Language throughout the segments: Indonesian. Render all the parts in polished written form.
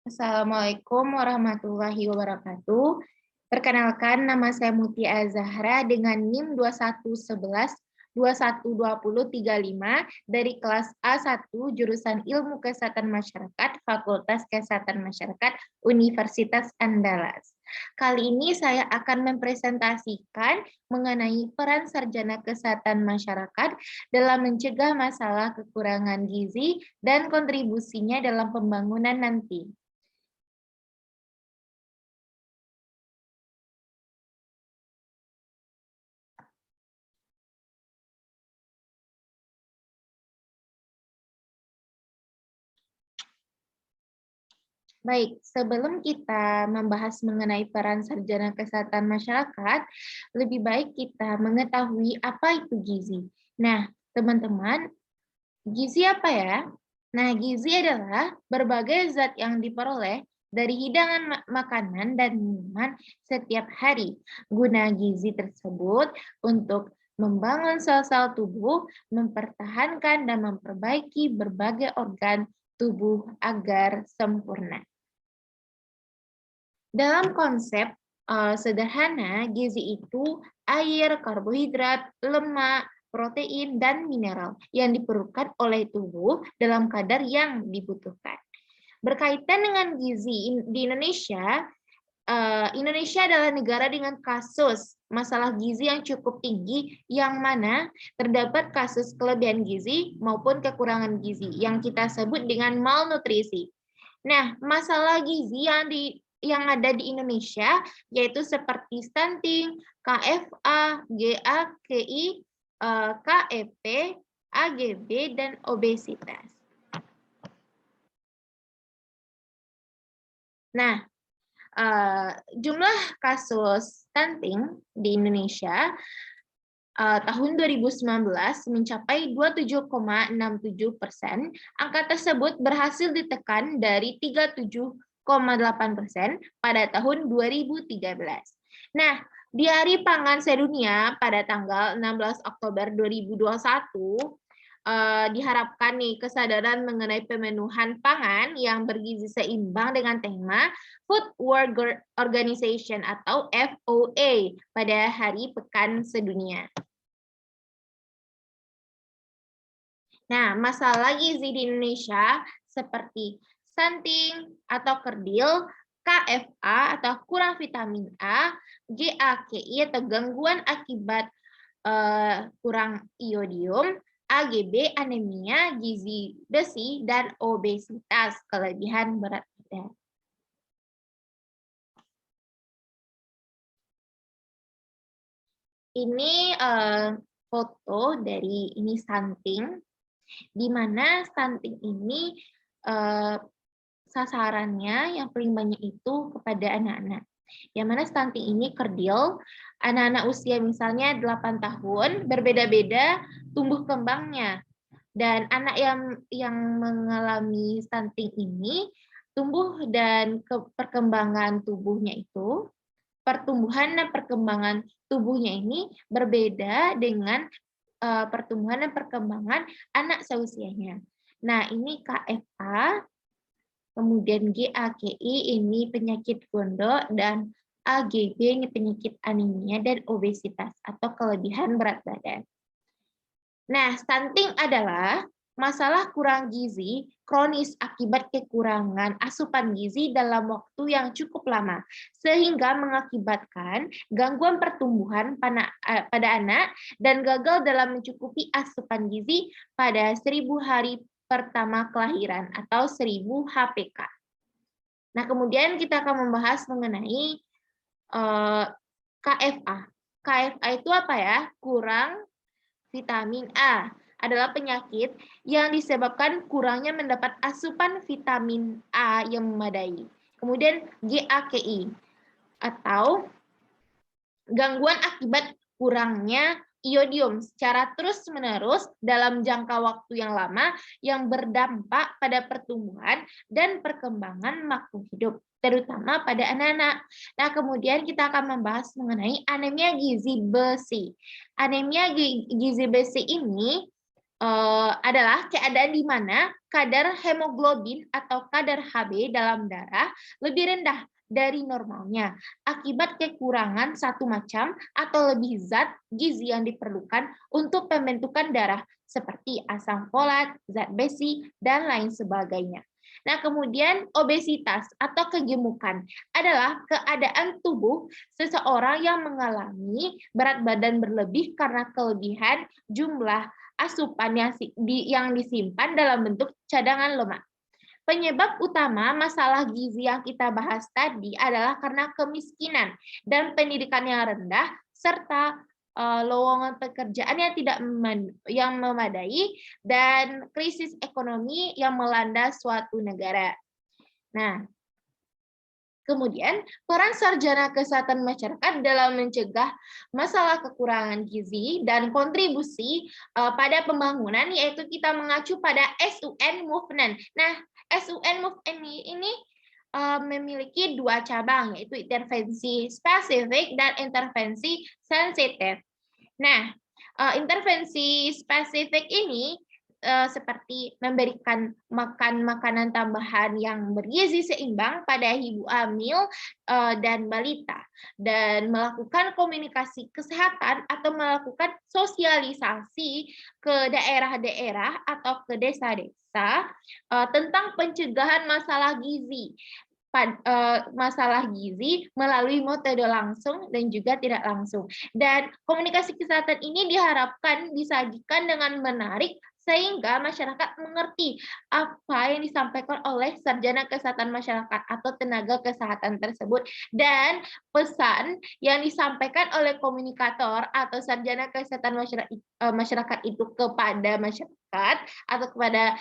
Assalamualaikum warahmatullahi wabarakatuh. Perkenalkan, nama saya Muti Azahra dengan NIM 2111-212035 dari kelas A1 jurusan Ilmu Kesehatan Masyarakat Fakultas Kesehatan Masyarakat Universitas Andalas. Kali ini saya akan mempresentasikan mengenai peran sarjana kesehatan masyarakat dalam mencegah masalah kekurangan gizi dan kontribusinya dalam pembangunan nanti. Baik, sebelum kita membahas mengenai peran sarjana kesehatan masyarakat, lebih baik kita mengetahui apa itu gizi. Nah, teman-teman, gizi apa ya? Nah, gizi adalah berbagai zat yang diperoleh dari hidangan makanan dan minuman setiap hari. Guna gizi tersebut untuk membangun sel-sel tubuh, mempertahankan dan memperbaiki berbagai organ tubuh agar sempurna. Dalam konsep sederhana, gizi itu air, karbohidrat, lemak, protein, dan mineral yang diperlukan oleh tubuh dalam kadar yang dibutuhkan. Berkaitan dengan gizi di Indonesia, Indonesia adalah negara dengan kasus masalah gizi yang cukup tinggi, yang mana terdapat kasus kelebihan gizi maupun kekurangan gizi yang kita sebut dengan malnutrisi. Nah, masalah gizi yang ada di Indonesia yaitu seperti stunting, KFA, GAKI, KEP, AGB, dan obesitas. Nah, jumlah kasus stunting di Indonesia tahun 2019 mencapai 27,67%. Angka tersebut berhasil ditekan dari 37,8% pada tahun 2013. Nah, di Hari Pangan Sedunia pada tanggal 16 Oktober 2021, diharapkan nih kesadaran mengenai pemenuhan pangan yang bergizi seimbang dengan tema Food World Organization atau FOA pada Hari Pekan Sedunia. Nah, masalah gizi di Indonesia seperti stunting atau kerdil, KFA atau kurang vitamin A, GAKI atau gangguan akibat kurang iodium, AGB anemia, gizi besi, dan obesitas kelebihan berat badan. Ini foto dari ini stunting, di mana stunting ini sasarannya yang paling banyak itu kepada anak-anak. Yang mana stunting ini kerdil, anak-anak usia misalnya 8 tahun, berbeda-beda tumbuh kembangnya. Dan anak yang mengalami stunting ini, tumbuh dan perkembangan tubuhnya itu, pertumbuhan dan perkembangan tubuhnya ini berbeda dengan pertumbuhan dan perkembangan anak seusianya. Nah, ini KFA, kemudian GAKI ini penyakit gondok, dan AGB ini penyakit anemia dan obesitas atau kelebihan berat badan. Nah, stunting adalah masalah kurang gizi kronis akibat kekurangan asupan gizi dalam waktu yang cukup lama, sehingga mengakibatkan gangguan pertumbuhan pada anak dan gagal dalam mencukupi asupan gizi pada 1000 hari pertama kelahiran atau 1000 HPK. Nah, kemudian kita akan membahas mengenai KFA. KFA itu apa ya? Kurang vitamin A adalah penyakit yang disebabkan kurangnya mendapat asupan vitamin A yang memadai. Kemudian GAKI atau gangguan akibat kurangnya iodium secara terus-menerus dalam jangka waktu yang lama yang berdampak pada pertumbuhan dan perkembangan makhluk hidup, terutama pada anak-anak. Nah, kemudian kita akan membahas mengenai anemia gizi besi. Anemia gizi besi ini adalah keadaan di mana kadar hemoglobin atau kadar Hb dalam darah lebih rendah dari normalnya akibat kekurangan satu macam atau lebih zat gizi yang diperlukan untuk pembentukan darah seperti asam folat, zat besi, dan lain sebagainya. Nah, kemudian obesitas atau kegemukan adalah keadaan tubuh seseorang yang mengalami berat badan berlebih karena kelebihan jumlah asupan yang disimpan dalam bentuk cadangan lemak. Penyebab utama masalah gizi yang kita bahas tadi adalah karena kemiskinan dan pendidikan yang rendah serta lowongan pekerjaan yang tidak memadai dan krisis ekonomi yang melanda suatu negara. Nah, kemudian, peran sarjana kesehatan masyarakat dalam mencegah masalah kekurangan gizi dan kontribusi pada pembangunan, yaitu kita mengacu pada SUN Movement. Nah, SUN Movement ini memiliki dua cabang, yaitu intervensi spesifik dan intervensi sensitif. Nah, intervensi spesifik ini seperti memberikan makanan tambahan yang bergizi seimbang pada ibu hamil dan balita, dan melakukan komunikasi kesehatan atau melakukan sosialisasi ke daerah-daerah atau ke desa-desa tentang pencegahan masalah gizi melalui metode langsung dan juga tidak langsung. Dan komunikasi kesehatan ini diharapkan disajikan dengan menarik sehingga masyarakat mengerti apa yang disampaikan oleh sarjana kesehatan masyarakat atau tenaga kesehatan tersebut, dan pesan yang disampaikan oleh komunikator atau sarjana kesehatan masyarakat itu kepada masyarakat atau kepada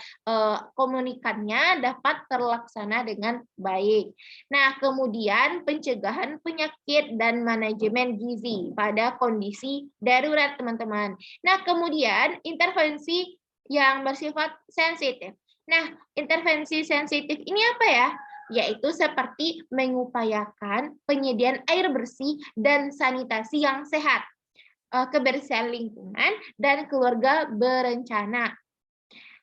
komunikannya dapat terlaksana dengan baik. Nah, kemudian pencegahan penyakit dan manajemen gizi pada kondisi darurat, teman-teman. Nah, kemudian intervensi yang bersifat sensitif. Nah, intervensi sensitif ini apa ya? Yaitu seperti mengupayakan penyediaan air bersih dan sanitasi yang sehat, kebersihan lingkungan, dan keluarga berencana.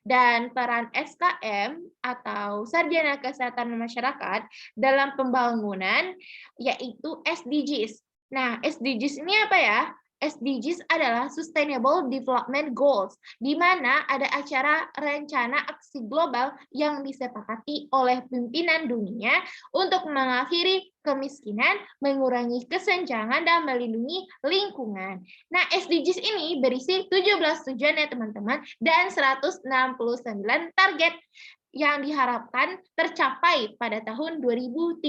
Dan peran SKM atau Sarjana Kesehatan Masyarakat dalam pembangunan yaitu SDGs. Nah, SDGs ini apa ya? SDGs adalah Sustainable Development Goals, di mana ada acara rencana aksi global yang disepakati oleh pimpinan dunia untuk mengakhiri kemiskinan, mengurangi kesenjangan, dan melindungi lingkungan. Nah, SDGs ini berisi 17 tujuan ya teman-teman, dan 169 target yang diharapkan tercapai pada tahun 2030.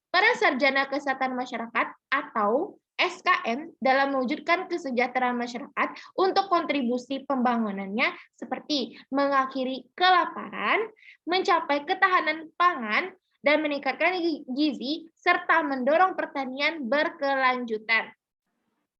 Para sarjana kesehatan masyarakat atau SKM dalam mewujudkan kesejahteraan masyarakat untuk kontribusi pembangunannya seperti mengakhiri kelaparan, mencapai ketahanan pangan, dan meningkatkan gizi, serta mendorong pertanian berkelanjutan,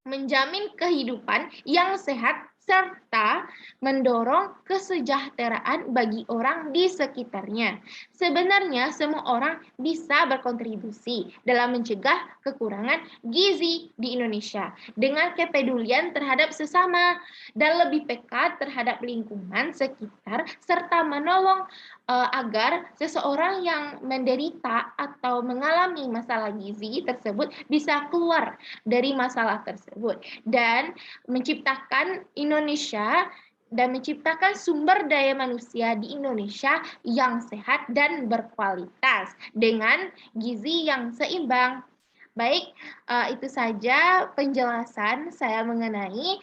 menjamin kehidupan yang sehat, serta mendorong kesejahteraan bagi orang di sekitarnya. Sebenarnya semua orang bisa berkontribusi dalam mencegah kekurangan gizi di Indonesia dengan kepedulian terhadap sesama dan lebih peka terhadap lingkungan sekitar, serta menolong agar seseorang yang menderita atau mengalami masalah gizi tersebut bisa keluar dari masalah tersebut dan menciptakan Indonesia dan menciptakan sumber daya manusia di Indonesia yang sehat dan berkualitas dengan gizi yang seimbang. Baik, itu saja penjelasan saya mengenai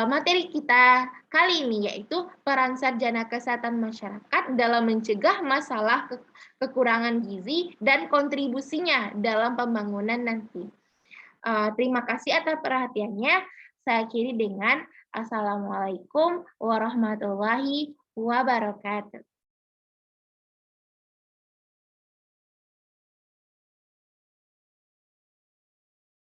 materi kita kali ini, yaitu peran sarjana kesehatan masyarakat dalam mencegah masalah kekurangan gizi dan kontribusinya dalam pembangunan nanti. Terima kasih atas perhatiannya. Saya akhiri dengan Assalamualaikum warahmatullahi wabarakatuh.